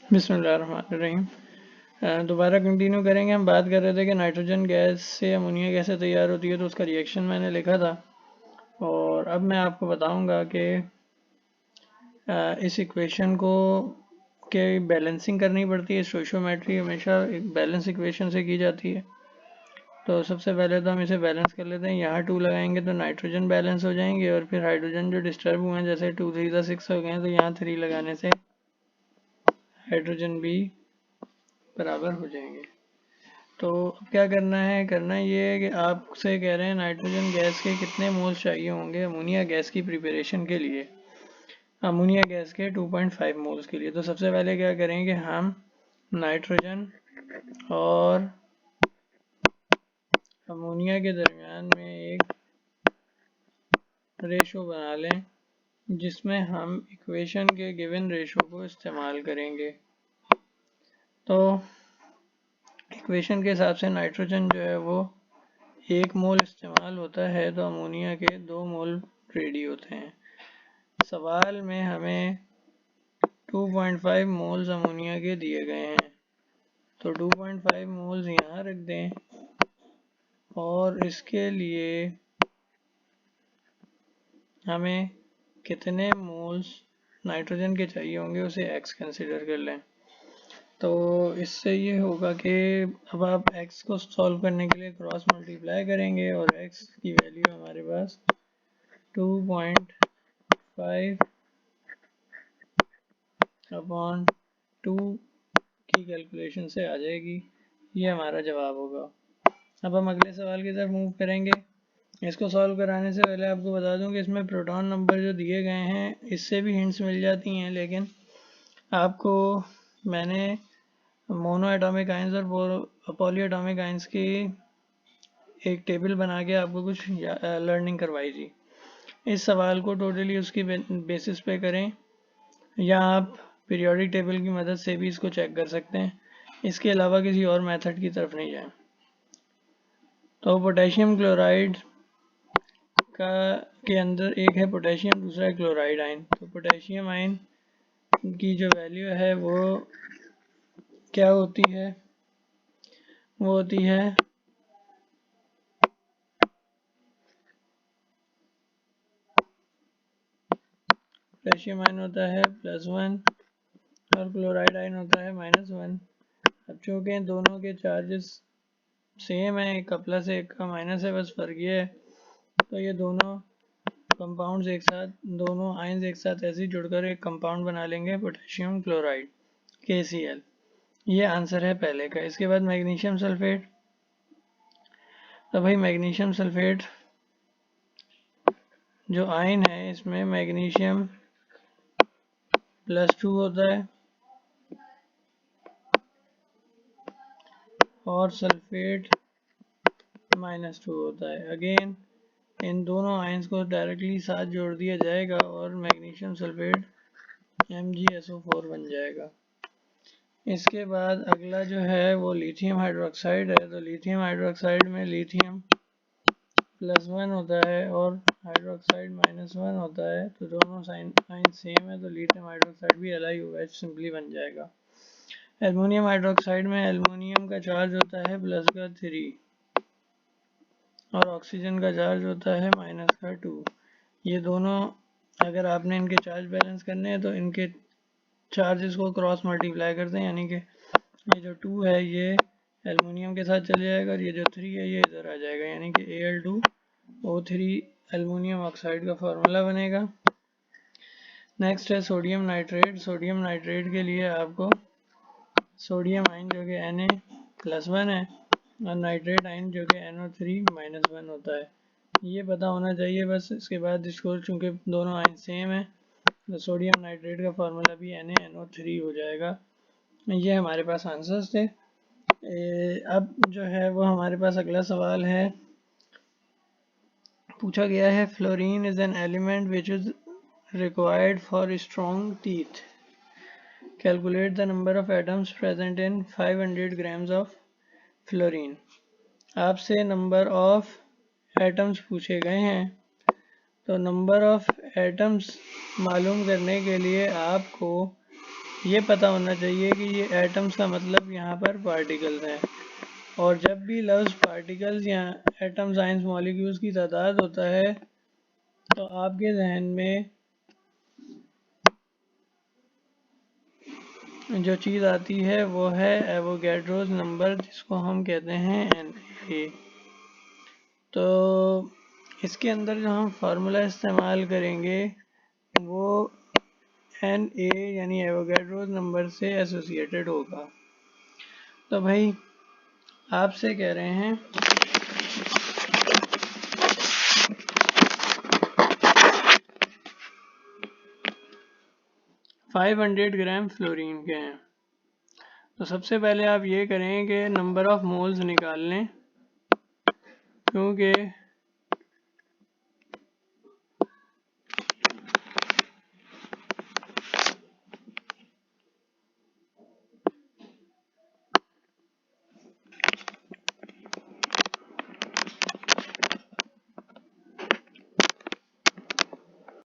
बिस्मिल्लाहिर्रहमानिर्रहीम। दोबारा कंटिन्यू करेंगे। हम बात कर रहे थे कि नाइट्रोजन गैस से अमोनिया कैसे तैयार होती है, तो उसका रिएक्शन मैंने लिखा था। और अब मैं आपको बताऊंगा कि इस इक्वेशन को के बैलेंसिंग करनी पड़ती है। स्टोइशियोमेट्री हमेशा एक बैलेंस इक्वेशन से की जाती है। तो सबसे पहले तो हम इसे बैलेंस कर लेते हैं। यहाँ 2 लगाएंगे तो नाइट्रोजन बैलेंस हो जाएंगे, और फिर हाइड्रोजन जो डिस्टर्ब हुए हैं, जैसे 2 3 6 हो गए हैं, तो यहाँ 3 लगाने से हाइड्रोजन भी बराबर हो जाएंगे। तो अब क्या करना ये है कि आपसे कह रहे हैं नाइट्रोजन गैस के कितने मोल्स चाहिए होंगे अमोनिया गैस की प्रिपरेशन के लिए। अमोनिया गैस के 2.5 मोल्स के लिए। तो सबसे पहले क्या करेंगे, हम नाइट्रोजन और अमोनिया के दरमियान में एक रेशो बना लें, जिसमें हम इक्वेशन के गिवन रेशो को इस्तेमाल करेंगे। तो इक्वेशन के हिसाब से नाइट्रोजन जो है वो 1 मोल इस्तेमाल होता है, तो अमोनिया के 2 मोल रेडी होते हैं। सवाल में हमें 2.5 मोल्स अमोनिया के दिए गए हैं, तो 2.5 मोल्स यहाँ रख दें, और इसके लिए हमें कितने मोल्स नाइट्रोजन के चाहिए होंगे उसे x कंसिडर कर लें। तो इससे ये होगा कि अब आप x को सॉल्व करने के लिए क्रॉस मल्टीप्लाई करेंगे, और x की वैल्यू हमारे पास 2.5 अपॉन 2 की कैलकुलेशन से आ जाएगी। ये हमारा जवाब होगा। अब हम अगले सवाल की तरफ मूव करेंगे। इसको सॉल्व कराने से पहले आपको बता दूं कि इसमें प्रोटॉन नंबर जो दिए गए हैं, इससे भी हिंट्स मिल जाती हैं, लेकिन आपको मैंने मोनो एटॉमिक आयंस और पॉली एटॉमिक आयंस की एक टेबल बना के आपको कुछ लर्निंग करवाई थी। इस सवाल को टोटली उसकी बेसिस पे करें, या आप पीरियोडिक टेबल की मदद से भी इसको चेक कर सकते हैं। इसके अलावा किसी और मेथड की तरफ नहीं जाएं। तो पोटेशियम क्लोराइड का के अंदर एक है पोटेशियम, दूसरा है क्लोराइड आयन। तो पोटेशियम आयन की जो वैल्यू है वो क्या होती है, वो होती है पोटेशियम आयन होता है +1 और क्लोराइड आयन होता है -1। अब चूँकि दोनों के चार्जेस सेम है, एक का प्लस है एक का माइनस है, बस फर्क ये है, तो ये दोनों कंपाउंड्स एक साथ, दोनों आयंस एक साथ ऐसे ही जुड़कर एक कंपाउंड बना लेंगे, पोटेशियम क्लोराइड KCl। ये आंसर है पहले का। इसके बाद मैग्नीशियम सल्फेट। तो भाई मैग्नीशियम सल्फेट जो आयन है, इसमें मैग्नीशियम +2 होता है और सल्फेट -2 होता है। अगेन इन दोनों आयंस को डायरेक्टली साथ जोड़ दिया जाएगा और मैग्नीशियम सल्फेट MgSO4 बन जाएगा। इसके बाद अगला जो है वो लिथियम हाइड्रोक्साइड है। तो लिथियम हाइड्रोक्साइड में लिथियम +1 होता है और हाइड्रोक्साइड -1 होता है, तो दोनों साइन सेम है, तो लिथियम हाइड्रोक्साइड भी LiOH सिंपली बन जाएगा। एल्युमिनियम हाइड्रोक्साइड में एल्युमिनियम का चार्ज होता है +3 और ऑक्सीजन का चार्ज होता है -2। ये दोनों अगर आपने इनके चार्ज बैलेंस करने हैं तो इनके चार्जेस को क्रॉस मल्टीप्लाई करते हैं, यानी कि ये जो 2 है ये एल्युमिनियम के साथ चले जाएगा, और ये जो 3 है ये इधर आ जाएगा, यानी कि Al2O3 एल्युमिनियम ऑक्साइड का फार्मूला बनेगा। नेक्स्ट है सोडियम नाइट्रेट। सोडियम नाइट्रेट के लिए आपको सोडियम आयन जो कि Na+1 है और नाइट्रेट आयन जो कि NO3-1 होता है, ये पता होना चाहिए बस। इसके बाद इसको चूँकि दोनों आयन सेम है, तो सोडियम नाइट्रेट का फार्मूला भी NaNO3 हो जाएगा। ये हमारे पास आंसर्स थे। अब जो है वो हमारे पास अगला सवाल है, पूछा गया है fluorine is an element which is required for strong teeth. Calculate the number of atoms present in 500 grams of fluorine. आपसे नंबर ऑफ एटम्स पूछे गए हैं, तो नंबर ऑफ एटम्स मालूम करने के लिए आपको ये पता होना चाहिए कि ये एटम्स का मतलब यहाँ पर पार्टिकल्स हैं, और जब भी लफ्ज़ पार्टिकल्स या एटम्स आइंस मॉलिक्यूल्स की तादाद होता है तो आपके जहन में जो चीज़ आती है वो है एवोगैड्रोस नंबर, जिसको हम कहते हैं Na। तो इसके अंदर जो हम फार्मूला इस्तेमाल करेंगे वो Na यानी एवोगैड्रोस नंबर से एसोसिएटेड होगा। तो भाई आपसे कह रहे हैं 500 ग्राम फ्लोरीन के हैं। तो सबसे पहले आप ये करें कि नंबर ऑफ मोल्स निकाल लें, क्योंकि